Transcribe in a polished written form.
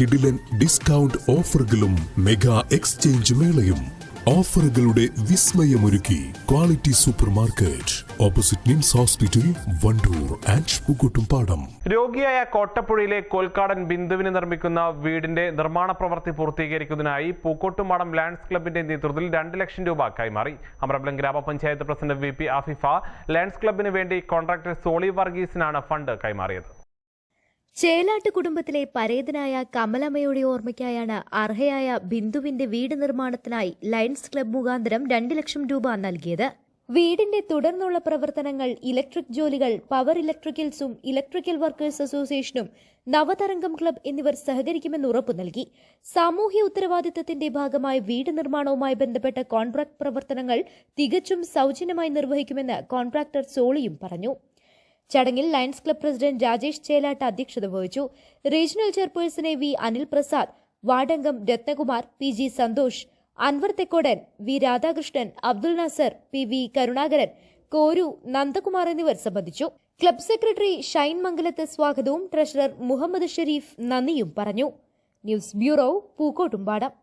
കിടിലൻ ഡിസ്കൗണ്ട് ഓഫറുകളും mega exchange മേളയും ഓഫറുകളുടെ വിസ്മയമൊരുക്കി quality super market opposite Nims hospital Wandoor and Pookkottumpadam. രോഗിയായ കോട്ടപ്പുഴയിലെ കോൽക്കാടൻ ബിന്ദുവിന് നിർമ്മിക്കുന്ന വീടിന്റെ നിർമ്മാണ പ്രവൃത്തി പൂർത്തീകരിക്കുന്നതിനായി പൂക്കോട്ടുംപാടം ലയൺസ് ക്ലബിന്റെ നേതൃത്വത്തിൽ 2 ലക്ഷം രൂപ കൈമാറി. അമരമ്പലം ഗ്രാമപഞ്ചായത്ത് പ്രസിഡന്റ് VP ആഫിഫ ലയൺസ് ക്ലബിന് വേണ്ടി കോൺട്രാക്ടർ സോളി വർഗീസിനാണ് ഫണ്ട് കൈമാറിയത്. ചേലാട്ട് കുടുംബത്തിലെ പരേതനായ കമലമ്മയുടെ ഓർമ്മയ്ക്കായാണ് അർഹയായ ബിന്ദുവിന്റെ വീട് നിർമ്മാണത്തിനായി ലയൺസ് ക്ലബ് മുഖാന്തരം 2 ലക്ഷം രൂപ നൽകിയത്. വീടിന്റെ തുടർന്നുള്ള പ്രവർത്തനങ്ങൾ ഇലക്ട്രിക് ജോലികൾ പവർ ഇലക്ട്രിക്കൽസും ഇലക്ട്രിക്കൽ വർക്കേഴ്സ് അസോസിയേഷനും നവതരംഗം ക്ലബ് എന്നിവർ സഹകരിക്കുമെന്ന് ഉറപ്പു നൽകി. സാമൂഹ്യ ഉത്തരവാദിത്തത്തിന്റെ ഭാഗമായി വീട് നിർമ്മാണവുമായി ബന്ധപ്പെട്ട കോൺട്രാക്ട് പ്രവർത്തനങ്ങൾ തികച്ചും സൗജന്യമായി നിർവഹിക്കുമെന്ന് കോൺട്രാക്ടർ സോളിയും പറഞ്ഞു. ചടങ്ങിൽ lions club president Rajesh Chelatt അധ്യക്ഷത വഹിച്ചു. Regional chairperson V Anil Prasad, വാർഡംഗം Ratnakumar, PG Santhosh, Anwar Thekkodan, V Radhakrishnan, Abdul Nasser, PV Karunakaran, Koru, Nandakumar എന്നിവർ സംബന്ധിച്ചു. ക്ലബ് സെക്രട്ടറി ഷൈൻ മംഗലത്ത് സ്വാഗതവും ട്രഷറർ മുഹമ്മദ് ഷരീഫ് നന്ദിയും പറഞ്ഞു. News bureau, Pookkottumpadam.